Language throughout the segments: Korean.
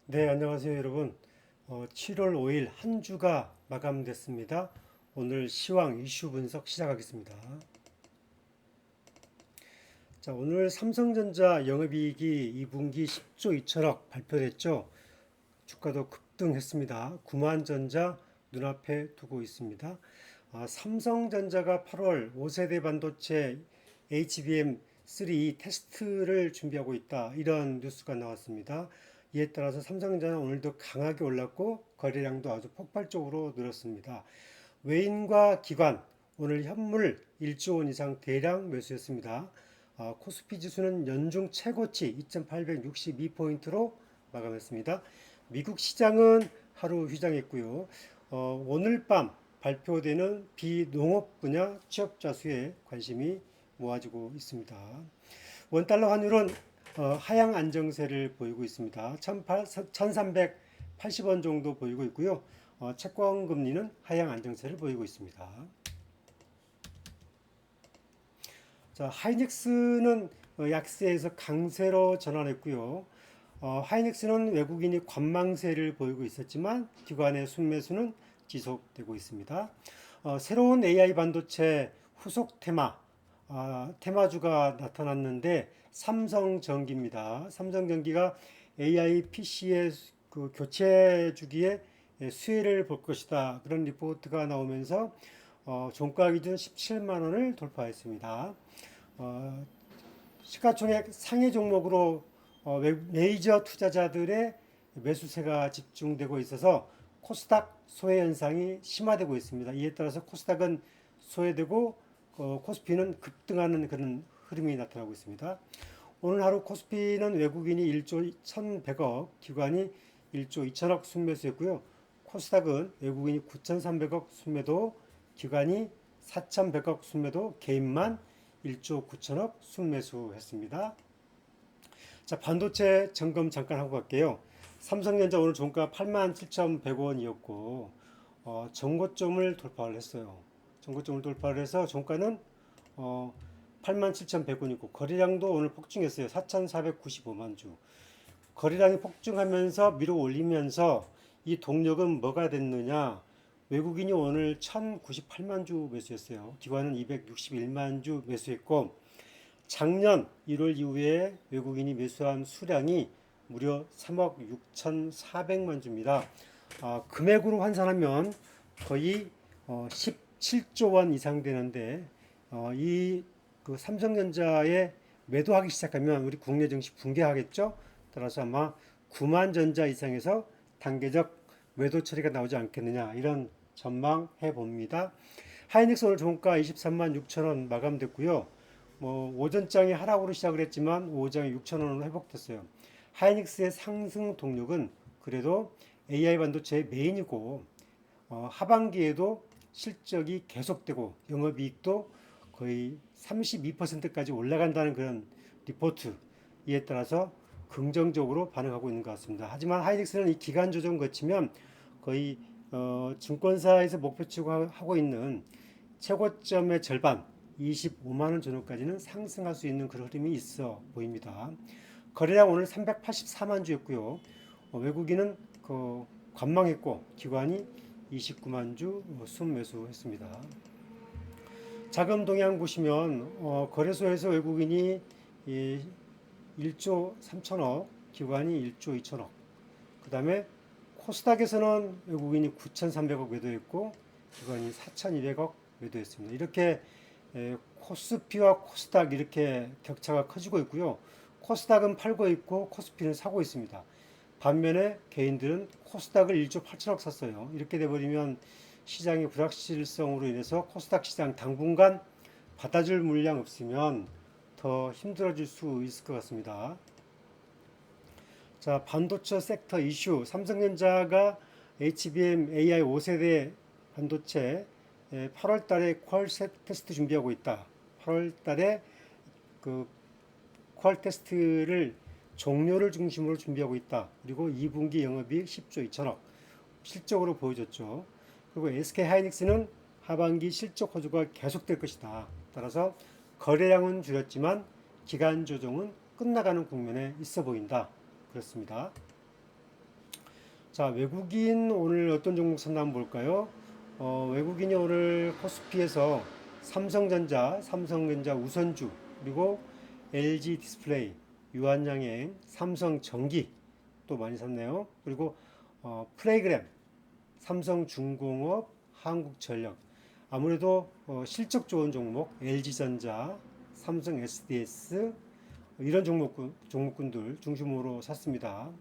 네, 안녕하세요, 여러분. 7월 5일 한 주가 마감됐습니다. 오늘 시황 이슈 분석 시작하겠습니다. 자, 오늘 삼성전자 영업이익이 2분기 10조 2천억 발표됐죠. 주가도 급등했습니다. 구만전자 눈앞에 두고 있습니다. 삼성전자가 8월 5세대 반도체 HBM3 테스트를 준비하고 있다. 이런 뉴스가 나왔습니다. 이에 따라서 삼성전자는 오늘도 강하게 올랐고 거래량도 아주 폭발적으로 늘었습니다. 외인과 기관 오늘 현물 1조 원 이상 대량 매수했습니다. 코스피 지수는 연중 최고치 2862포인트로 마감했습니다. 미국 시장은 하루 휴장했고요. 오늘 밤 발표되는 비농업 분야 취업자 수에 관심이 모아지고 있습니다. 원달러 환율은 하향 안정세를 보이고 있습니다. 1380원 정도 보이고 있고요. 채권 금리는 하향 안정세를 보이고 있습니다. 자, 하이닉스는 약세에서 강세로 전환했고요. 하이닉스는 외국인이 관망세를 보이고 있었지만 기관의 순매수는 지속되고 있습니다. 새로운 AI 반도체 후속 테마주가 나타났는데 삼성전기입니다. 삼성전기가 AI PC의 그 교체 주기에 수혜를 볼 것이다. 그런 리포트가 나오면서 종가 기준 17만 원을 돌파했습니다. 시가총액 상위 종목으로 메이저 투자자들의 매수세가 집중되고 있어서 코스닥 소외 현상이 심화되고 있습니다. 이에 따라서 코스닥은 소외되고 코스피는 급등하는 그런 흐름이 나타나고 있습니다. 오늘 하루 코스피는 외국인이 1조 1,100억, 기관이 1조 2천억 순매수했고요. 코스닥은 외국인이 9,300억 순매도, 기관이 4,100억 순매도, 개인만 1조 9천억 순매수했습니다. 자, 반도체 점검 잠깐 하고 갈게요. 삼성전자 오늘 종가 87,100원이었고 전고점을 돌파를 했어요. 전고점을 돌파를 해서 종가는 87,100원이고 거래량도 오늘 폭증했어요. 4,495만 주. 거래량이 폭증하면서 밀어 올리면서 이 동력은 뭐가 됐느냐? 외국인이 오늘 1,098만 주 매수했어요. 기관은 261만 주 매수했고 작년 1월 이후에 외국인이 매수한 수량이 무려 3억 6,400만 주입니다. 금액으로 환산하면 거의 17조 원 이상 되는데 이그 삼성전자에 매도하기 시작하면 우리 국내 증시 붕괴하겠죠. 따라서 아마 9만 전자 이상에서 단계적 매도 처리가 나오지 않겠느냐 이런 전망해 봅니다. 하이닉스 오늘 종가 23만 6천 원 마감됐고요. 오전장이 하락으로 시작을 했지만 오후장에 6천 원으로 회복됐어요. 하이닉스의 상승 동력은 그래도 AI 반도체의 메인이고 하반기에도 실적이 계속되고 영업이익도 거의 32%까지 올라간다는 그런 리포트 이에 따라서 긍정적으로 반응하고 있는 것 같습니다. 하지만 하이닉스는 이 기간 조정 거치면 거의 증권사에서 목표치고 하고 있는 최고점의 절반 25만 원 전후까지는 상승할 수 있는 그런 흐름이 있어 보입니다. 거래량 오늘 384만 주였고요. 외국인은 관망했고 기관이 29만 주 순매수했습니다. 자금 동향 보시면 거래소에서 외국인이 1조 3천억, 기관이 1조 2천억. 그 다음에 코스닥에서는 외국인이 9,300억 매도했고 기관이 4,200억 매도했습니다. 이렇게 코스피와 코스닥 이렇게 격차가 커지고 있고요. 코스닥은 팔고 있고 코스피는 사고 있습니다. 반면에 개인들은 코스닥을 1조 8천억 샀어요. 이렇게 돼버리면 시장의 불확실성으로 인해서 코스닥 시장 당분간 받아줄 물량 없으면 더 힘들어질 수 있을 것 같습니다. 자, 반도체 섹터 이슈. 삼성전자가 HBM AI 5세대 반도체 8월 달에 퀄 테스트 준비하고 있다. 8월 달에 그 퀄 테스트를 종료를 중심으로 준비하고 있다. 그리고 2분기 영업이익 10조 2천억 실적으로 보여줬죠. 그리고 SK 하이닉스는 하반기 실적 호조가 계속될 것이다. 따라서 거래량은 줄였지만 기간 조정은 끝나가는 국면에 있어 보인다. 그렇습니다. 자, 외국인 오늘 어떤 종목 샀나 한번 볼까요? 외국인이 오늘 코스피에서 삼성전자 우선주, 그리고 LG 디스플레이, 유한양행, 삼성전기 또 많이 샀네요. 그리고 프레이그램, 삼성중공업, 한국전력. 아무래도 실적 좋은 종목, LG전자, 삼성 SDS 이런 종목군들 중심으로 샀습니다.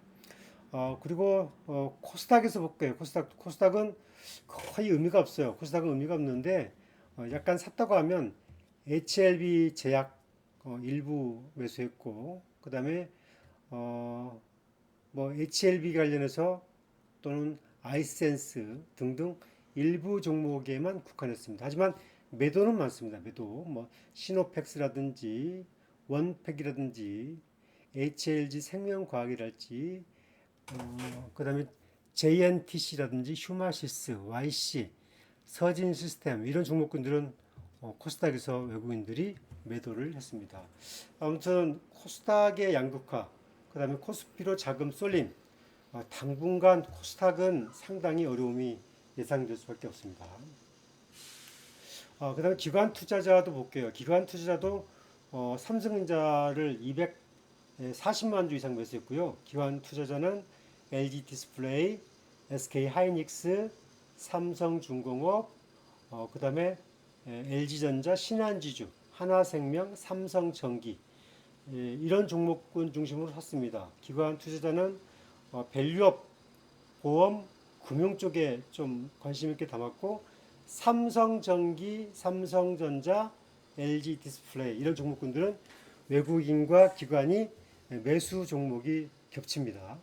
그리고 코스닥에서 볼게요. 코스닥은 거의 의미가 없어요. 코스닥은 의미가 없는데 약간 샀다고 하면 HLB 제약 일부 매수했고, 그다음에 뭐 HLB 관련해서 또는 아이센스 등등 일부 종목에만 국한했습니다. 하지만 매도는 많습니다. 매도 뭐 시노펙스라든지 원팩이라든지 HLG 생명과학이랄지 그다음에 JNTC라든지 휴마시스, YC, 서진 시스템 이런 종목군들은 코스닥에서 외국인들이 매도를 했습니다. 아무튼 코스닥의 양극화, 그다음에 코스피로 자금 쏠림, 당분간 코스닥은 상당히 어려움이 예상될 수밖에 없습니다. 그다음에 기관 투자자도 볼게요. 기관 투자자도 삼성전자를 240만 주 이상 매수했고요. 기관 투자자는 LG 디스플레이, SK 하이닉스, 삼성중공업, 그다음에 LG전자, 신한지주, 하나생명, 삼성전기 이런 종목군 중심으로 샀습니다. 기관 투자자는 밸류업, 보험, 금융 쪽에 좀 관심 있게 담았고 삼성전기, 삼성전자, LG 디스플레이 이런 종목군들은 외국인과 기관이 매수 종목이 겹칩니다.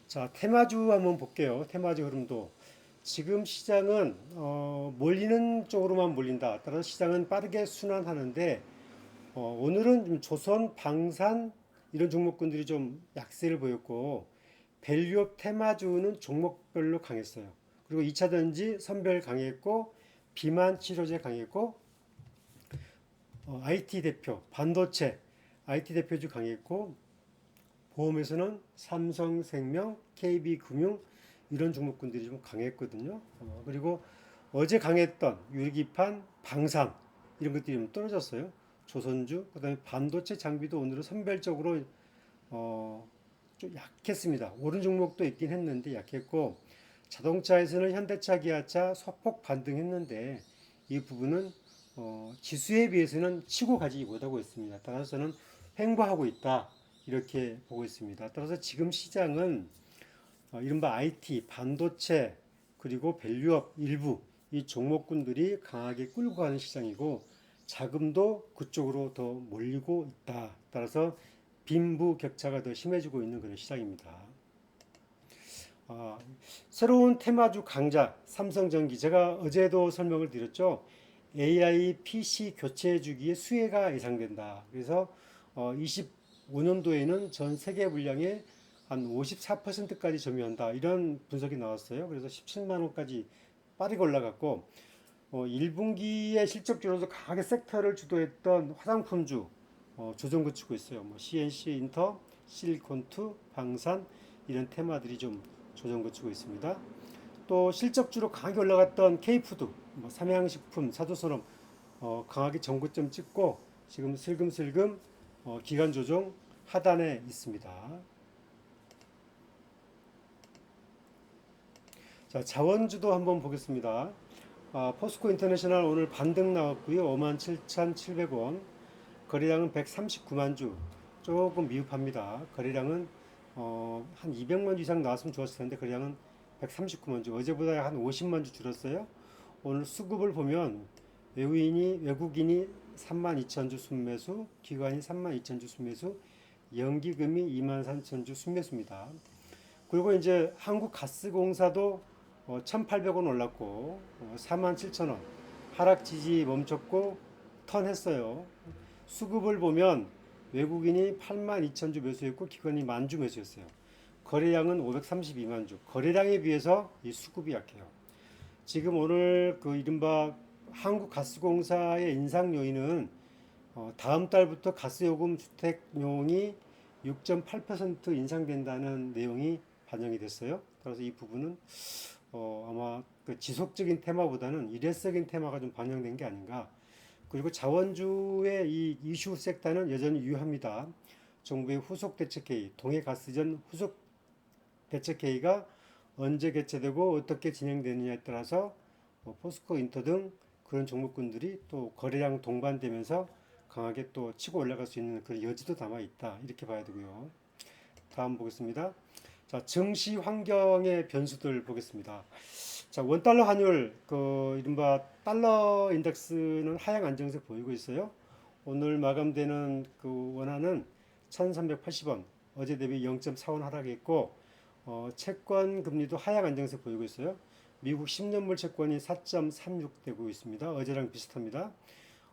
자, 테마주 한번 볼게요. 테마주 흐름도 지금 시장은 몰리는 쪽으로만 몰린다. 따라서 시장은 빠르게 순환하는데 오늘은 좀 조선, 방산 이런 종목군들이 좀 약세를 보였고 밸류업 테마주는 종목별로 강했어요. 그리고 2차전지 선별 강했고 비만 치료제 강했고 IT 대표 반도체 IT 대표주 강했고 보험에서는 삼성생명, KB금융 이런 종목군들이 좀 강했거든요. 그리고 어제 강했던 유리기판, 방산 이런 것들이 좀 떨어졌어요. 조선주, 그다음에 반도체 장비도 오늘은 선별적으로 좀 약했습니다. 오른 종목도 있긴 했는데 약했고 자동차에서는 현대차, 기아차 소폭 반등했는데 이 부분은 지수에 비해서는 치고 가지 못하고 있습니다. 따라서 저는 횡보하고 있다 이렇게 보고 있습니다. 따라서 지금 시장은 이른바 IT, 반도체 그리고 밸류업 일부 이 종목군들이 강하게 끌고 가는 시장이고 자금도 그쪽으로 더 몰리고 있다. 따라서 빈부 격차가 더 심해지고 있는 그런 시장입니다. 새로운 테마주 강자 삼성전기 제가 어제도 설명을 드렸죠. AI PC 교체 주기의 수혜가 예상된다. 그래서 25년도에는 전 세계 물량의 한 54%까지 점유한다. 이런 분석이 나왔어요. 그래서 17만 원까지 빠르게 올라갔고 1분기에 실적주로도 강하게 섹터를 주도했던 화장품주 조정 거치고 있어요. 뭐 CNC 인터, 실리콘투, 방산 이런 테마들이 좀 조정 거치고 있습니다. 또 실적주로 강하게 올라갔던 K푸드, 뭐 삼양식품, 사도선업 강하게 정고점 찍고 지금 슬금슬금 기간 조정 하단에 있습니다. 자, 자원주도 한번 보겠습니다. 포스코 인터내셔널 오늘 반등 나왔고요. 57,700원. 거래량은 139만 주. 조금 미흡합니다. 거래량은 한 200만 주 이상 나왔으면 좋았을 텐데 거래량은 139만 주. 어제보다 한 50만 주 줄었어요. 오늘 수급을 보면 외국인이 32,000주 순매수, 기관이 32,000주 순매수, 연기금이 23,000주 순매수입니다. 그리고 이제 한국가스공사도 1,800원 올랐고 47,000원 하락 지지 멈췄고 턴했어요. 수급을 보면 외국인이 82,000주 매수했고 기관이 10,000주 매수했어요. 거래량은 532만 주. 거래량에 비해서 이 수급이 약해요. 지금 오늘 그 이른바 한국가스공사의 인상 요인은 다음 달부터 가스요금 주택용이 6.8% 인상된다는 내용이 반영이 됐어요. 따라서 이 부분은 아마 그 지속적인 테마보다는 일회성인 테마가 좀 반영된 게 아닌가. 그리고 자원주의 이 이슈 섹터는 여전히 유효합니다. 정부의 후속 대책회의, 동해가스전 후속 대책회의가 언제 개최되고 어떻게 진행되느냐에 따라서 포스코 인터 등 그런 종목군들이 또 거래량 동반되면서 강하게 또 치고 올라갈 수 있는 그런 여지도 남아 있다. 이렇게 봐야 되고요. 다음 보겠습니다. 자, 증시 환경의 변수들 보겠습니다. 자, 원달러 환율, 그 이른바 달러 인덱스는 하향 안정세 보이고 있어요. 오늘 마감되는 그 원화는 1,380원, 어제 대비 0.4원 하락했고, 채권 금리도 하향 안정세 보이고 있어요. 미국 10년물 채권이 4.36 되고 있습니다. 어제랑 비슷합니다.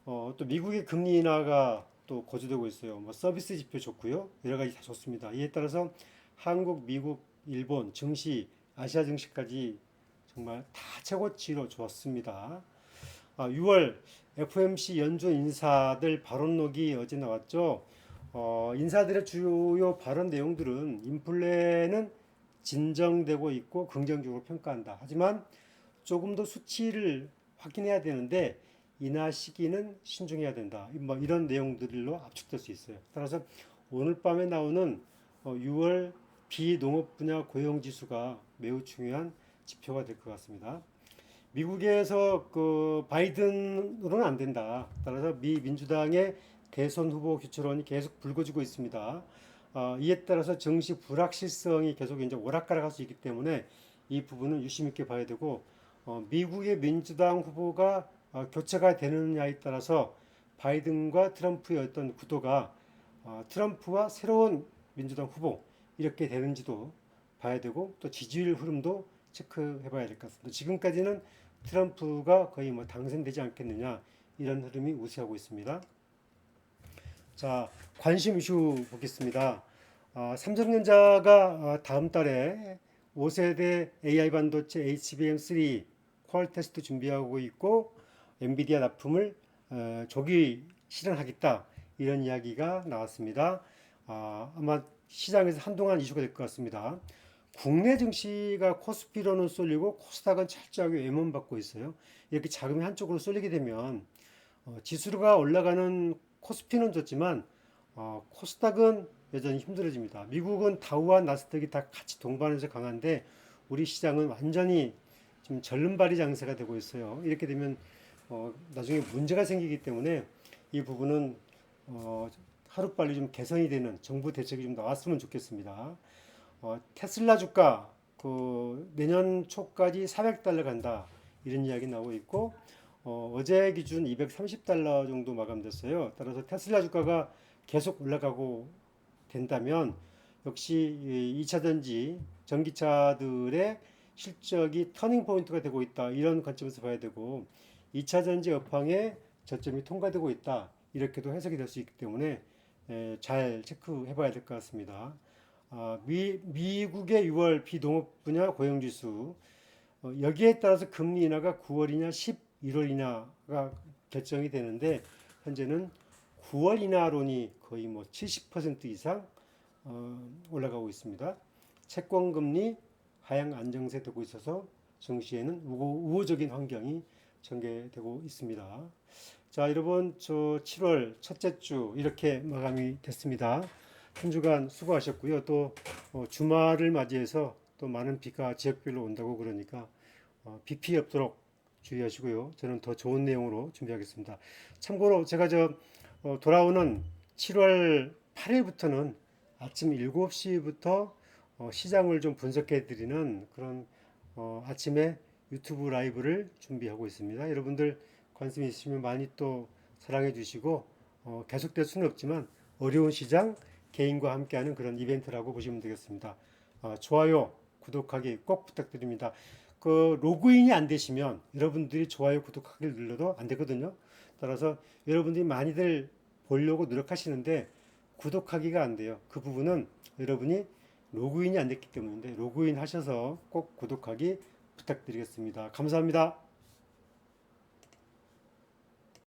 또 미국의 금리 인하가 또 고조되고 있어요. 뭐 서비스 지표 좋고요. 여러 가지 다 좋습니다. 이에 따라서 한국, 미국, 일본 증시, 아시아 증시까지 정말 다 최고치로 좋았습니다. 6월 FOMC 연준 인사들 발언록이 어제 나왔죠. 인사들의 주요 발언 내용들은 인플레는 진정되고 있고 긍정적으로 평가한다. 하지만 조금 더 수치를 확인해야 되는데 인하 시기는 신중해야 된다. 뭐 이런 내용들로 압축될 수 있어요. 따라서 오늘 밤에 나오는 6월 비농업 분야 고용 지수가 매우 중요한 지표가 될 것 같습니다. 미국에서 그 바이든으로는 안 된다. 따라서 미 민주당의 대선 후보 교체론이 계속 불거지고 있습니다. 이에 따라서 증시 불확실성이 계속 이제 오락가락할 수 있기 때문에 이 부분은 유심 있게 봐야 되고 미국의 민주당 후보가 교체가 되느냐에 따라서 바이든과 트럼프의 어떤 구도가 트럼프와 새로운 민주당 후보 이렇게 되는지도 봐야 되고 또 지지율 흐름도 체크해 봐야 될 것 같습니다. 지금까지는 트럼프가 거의 뭐 당선되지 않겠느냐 이런 흐름이 우세하고 있습니다. 자, 관심 이슈 보겠습니다. 삼성전자가 다음 달에 5세대 AI 반도체 HBM3 퀄 테스트 준비하고 있고 엔비디아 납품을 조기 실현하겠다 이런 이야기가 나왔습니다. 아마 시장에서 한동안 이슈가 될 것 같습니다. 국내 증시가 코스피로는 쏠리고 코스닥은 철저하게 외면받고 있어요. 이렇게 자금이 한쪽으로 쏠리게 되면 지수가 올라가는 코스피는 좋지만 코스닥은 여전히 힘들어집니다. 미국은 다우와 나스닥이 다 같이 동반해서 강한데 우리 시장은 완전히 지금 절름발이 장세가 되고 있어요. 이렇게 되면 나중에 문제가 생기기 때문에 이 부분은 하루빨리 좀 개선이 되는 정부 대책이 좀 나왔으면 좋겠습니다. 테슬라 주가 그 내년 초까지 400달러 간다 이런 이야기 나오고 있고 어제 기준 230달러 정도 마감됐어요. 따라서 테슬라 주가가 계속 올라가고 된다면 역시 2차 전지 전기차들의 실적이 터닝 포인트가 되고 있다 이런 관점에서 봐야 되고 2차 전지 업황의 저점이 통과되고 있다 이렇게도 해석이 될 수 있기 때문에 잘 체크해 봐야 될 것 같습니다. 미국의 6월 비농업 분야 고용지수 여기에 따라서 금리 인하가 9월이냐 11월이냐가 결정이 되는데 현재는 9월 인하론이 거의 뭐 70% 이상 올라가고 있습니다. 채권 금리 하향 안정세 되고 있어서 증시에는 우호적인 환경이 전개되고 있습니다. 자, 여러분 저 7월 첫째 주 이렇게 마감이 됐습니다. 한 주간 수고하셨고요. 또 주말을 맞이해서 또 많은 비가 지역별로 온다고 그러니까 비 피해 없도록 주의하시고요. 저는 더 좋은 내용으로 준비하겠습니다. 참고로 제가 돌아오는 7월 8일부터는 아침 7시부터 시장을 좀 분석해 드리는 그런 아침에 유튜브 라이브를 준비하고 있습니다. 여러분들 관심 있으시면 많이 또 사랑해 주시고 계속될 수는 없지만 어려운 시장 개인과 함께하는 그런 이벤트라고 보시면 되겠습니다. 좋아요, 구독하기 꼭 부탁드립니다. 그 로그인이 안 되시면 여러분들이 좋아요, 구독하기를 눌러도 안 되거든요. 따라서 여러분들이 많이들 보려고 노력하시는데 구독하기가 안 돼요. 그 부분은 여러분이 로그인이 안 됐기 때문인데 로그인 하셔서 꼭 구독하기 부탁드리겠습니다. 감사합니다.